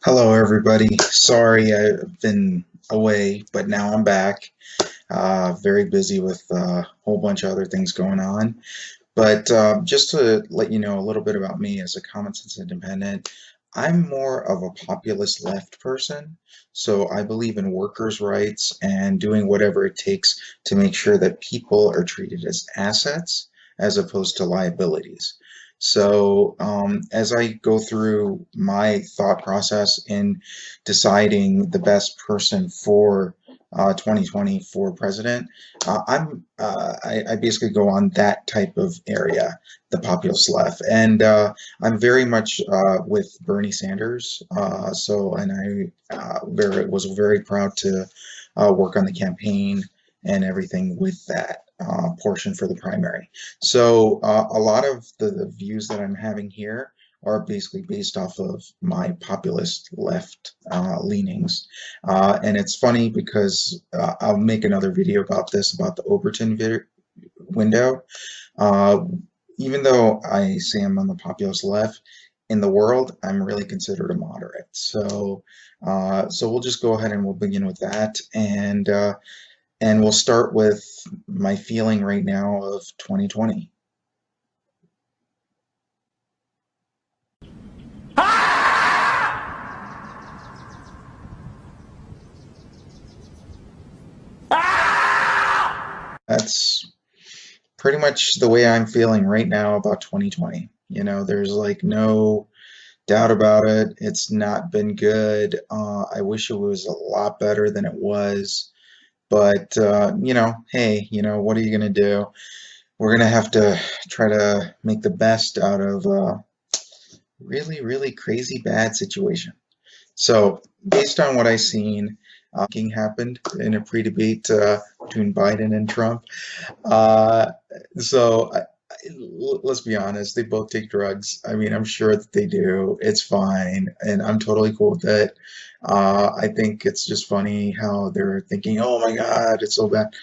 Hello, everybody. Sorry I've been away, but now I'm back. Very busy with a whole bunch of other things going on. But just to let you know a little bit about me as a common sense independent, I'm more of a populist left person. So I believe in workers' rights and doing whatever it takes to make sure that people are treated as assets as opposed to liabilities. So as I go through my thought process in deciding the best person for 2020 for president, I basically go on that type of area, the populist left, and I'm very much with Bernie Sanders. And I was very proud to work on the campaign and everything with that portion for the primary. So a lot of the views that I'm having here are basically based off of my populist left leanings. And it's funny because I'll make another video about this, about the Overton window. Uh, Even though I say I'm on the populist left, in the world, I'm really considered a moderate. So we'll just go ahead and we'll begin with that, and we'll start with my feeling right now of 2020. That's pretty much the way I'm feeling right now about 2020. There's like no doubt about it. It's not been good. I wish it was a lot better than it was. But, hey, what are you going to do? We're going to have to try to make the best out of a really, really crazy bad situation. So, based on what I've seen, happened in a pre-debate between Biden and Trump. Uh, let's be honest, they both take drugs. I mean, I'm sure that they do. It's fine, and I'm totally cool with it. I think it's just funny how they're thinking, "Oh my God, it's so bad."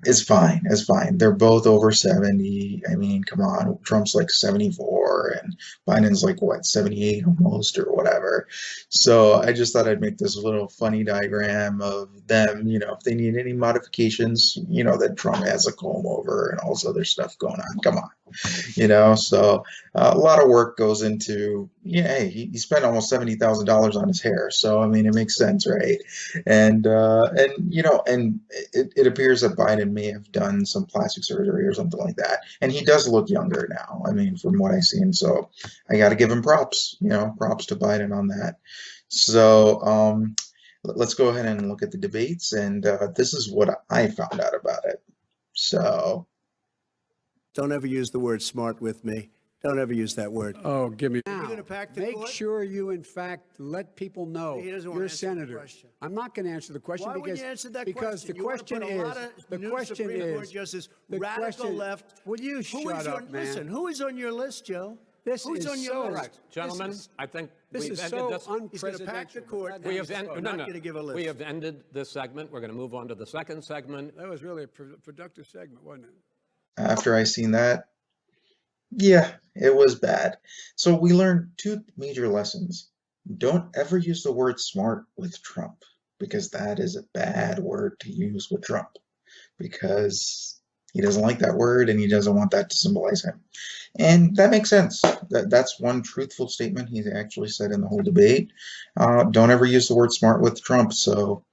It's fine. It's fine. They're both over 70. I mean, come on. Trump's like 74 and Biden's like what, 78 almost or whatever. So I just thought I'd make this little funny diagram of them, if they need any modifications, that Trump has a comb over and all this other stuff going on. Come on. So a lot of work goes into, yeah, hey, he spent almost $70,000 on his hair. So, I mean, it makes sense, right? And it appears that Biden may have done some plastic surgery or something like that. And he does look younger now, I mean, from what I've seen. So I got to give him props, props to Biden on that. So let's go ahead and look at the debates. And this is what I found out about it. So. Don't ever use the word smart with me. Don't ever use that word. Oh, give me. Now, you're going to pack the make court? sure you, in fact, let people know He doesn't want you're a to answer the senator. question. I'm not going to answer the question Why because wouldn't you answer that because question? the question is the Supreme Court justice, the radical question, left. Will you shut up, man? Listen, who is on your list, Joe? This Who's is on your so list? Correct. Gentlemen, I think This we've is ended so this. He's going to pack the unpresidential. court. That We is have so- en- not no, no. going to give a list. We have ended this segment. We're going to move on to the second segment. That was really a productive segment, wasn't it? After I seen that, yeah, it was bad. So we learned two major lessons. Don't ever use the word smart with Trump because that is a bad word to use with Trump because he doesn't like that word and he doesn't want that to symbolize him. And that makes sense. That's one truthful statement he actually said in the whole debate. Don't ever use the word smart with Trump. So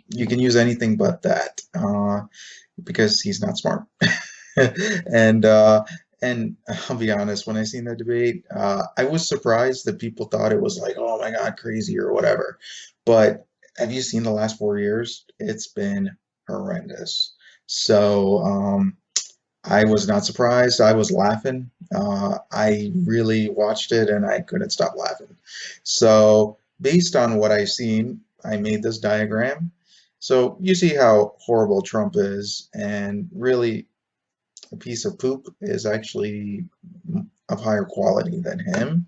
you can use anything but that because he's not smart. and and I'll be honest, when I seen that debate, I was surprised that people thought it was like, oh my God, crazy or whatever. But have you seen the last 4 years? It's been horrendous. So I was not surprised. I was laughing. I really watched it and I couldn't stop laughing. So based on what I've seen, I made this diagram. So you see how horrible Trump is, and really a piece of poop is actually of higher quality than him.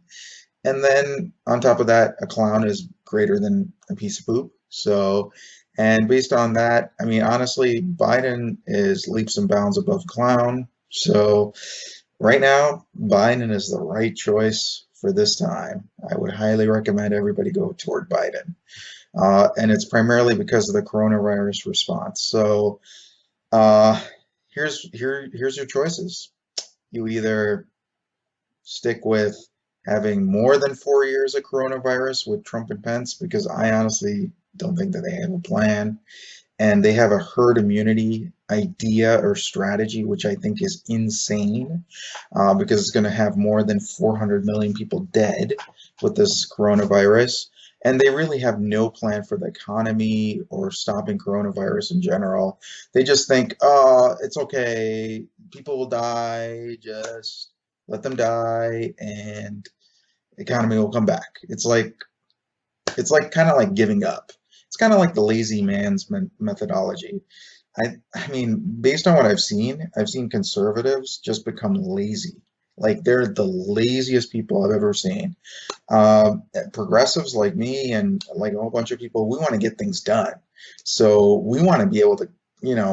And then on top of that, a clown is greater than a piece of poop. So, and based on that, I mean, honestly, Biden is leaps and bounds above clown. So, right now, Biden is the right choice for this time, I would highly recommend everybody go toward Biden. And it's primarily because of the coronavirus response. So here's your choices. You either stick with having more than 4 years of coronavirus with Trump and Pence, because I honestly don't think that they have a plan, and they have a herd immunity idea or strategy, which I think is insane, because it's going to have more than 400 million people dead with this coronavirus. And they really have no plan for the economy or stopping coronavirus in general. They just think, oh, it's okay, people will die, just let them die, and the economy will come back. It's like kind of like giving up. It's kind of like the lazy man's methodology. I mean, based on what I've seen conservatives just become lazy. Like they're the laziest people I've ever seen. Progressives like me and like a whole bunch of people, we want to get things done. So we want to be able to,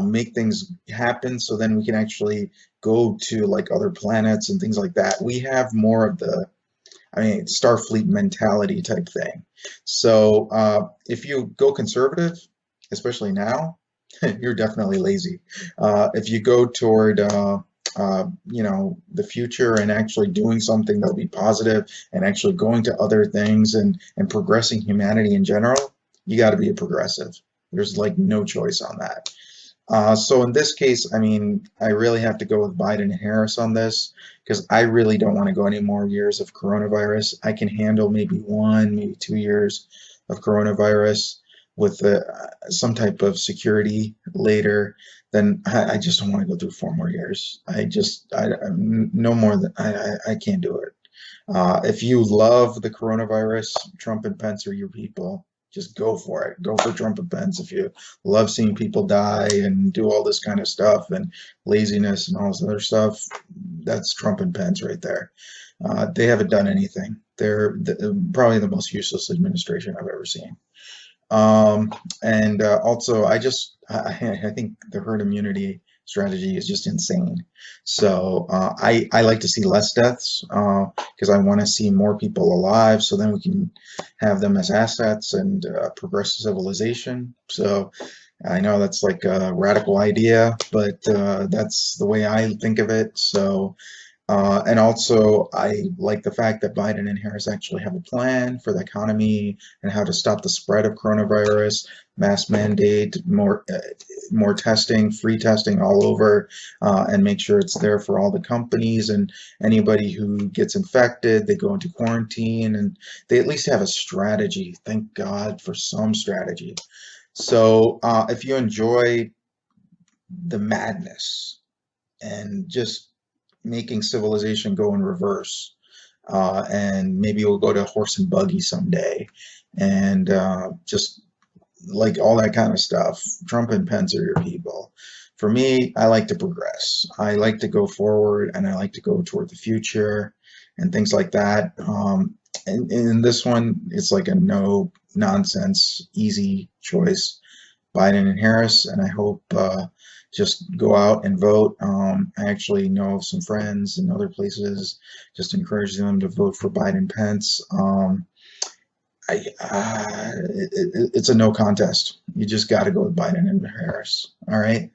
make things happen so then we can actually go to like other planets and things like that. We have more of the, Starfleet mentality type thing. So if you go conservative, especially now, you're definitely lazy. If you go toward, the future and actually doing something that'll be positive and actually going to other things and progressing humanity in general, you got to be a progressive. There's like no choice on that. So in this case, I really have to go with Biden and Harris on this because I really don't want to go any more years of coronavirus. I can handle maybe 1, maybe 2 years of coronavirus with some type of security later. Then I just don't want to go through 4 more years. No more than, I can't do it. If you love the coronavirus, Trump and Pence are your people. Just go for it. Go for Trump and Pence. If you love seeing people die and do all this kind of stuff and laziness and all this other stuff, that's Trump and Pence right there. They haven't done anything. They're probably the most useless administration I've ever seen. Also, I think the herd immunity strategy is just insane. So I like to see less deaths because I want to see more people alive so then we can have them as assets and progress civilization. So I know that's like a radical idea, but that's the way I think of it. So and also, I like the fact that Biden and Harris actually have a plan for the economy and how to stop the spread of coronavirus, mass mandate, more testing, free testing all over, and make sure it's there for all the companies and anybody who gets infected, they go into quarantine, and they at least have a strategy. Thank God for some strategy. So if you enjoy the madness and just making civilization go in reverse, and maybe we'll go to horse and buggy someday, and just like all that kind of stuff. Trump and Pence are your people. For me, I like to progress. I like to go forward, and I like to go toward the future and things like that. And in this one, it's like a no nonsense, easy choice, Biden and Harris, and I hope just go out and vote. I actually know of some friends in other places, just encourage them to vote for Biden Pence. It's a no contest. You just got to go with Biden and Harris. All right.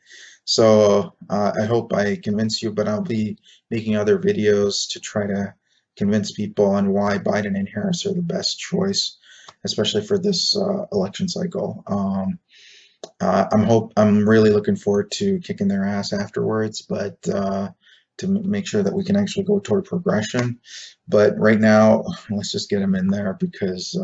So I hope I convince you, but I'll be making other videos to try to convince people on why Biden and Harris are the best choice, especially for this election cycle. I'm really looking forward to kicking their ass afterwards, but to make sure that we can actually go toward progression. But right now, let's just get them in there because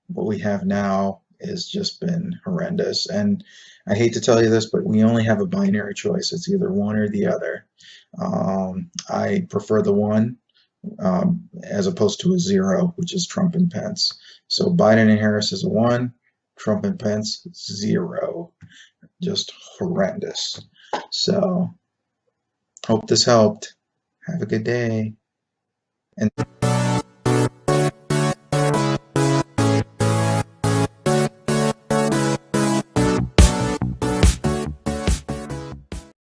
what we have now has just been horrendous. And I hate to tell you this, but we only have a binary choice. It's either one or the other. I prefer the one as opposed to a 0, which is Trump and Pence. So Biden and Harris is a 1. Trump and Pence, 0. Just horrendous. So, hope this helped. Have a good day. And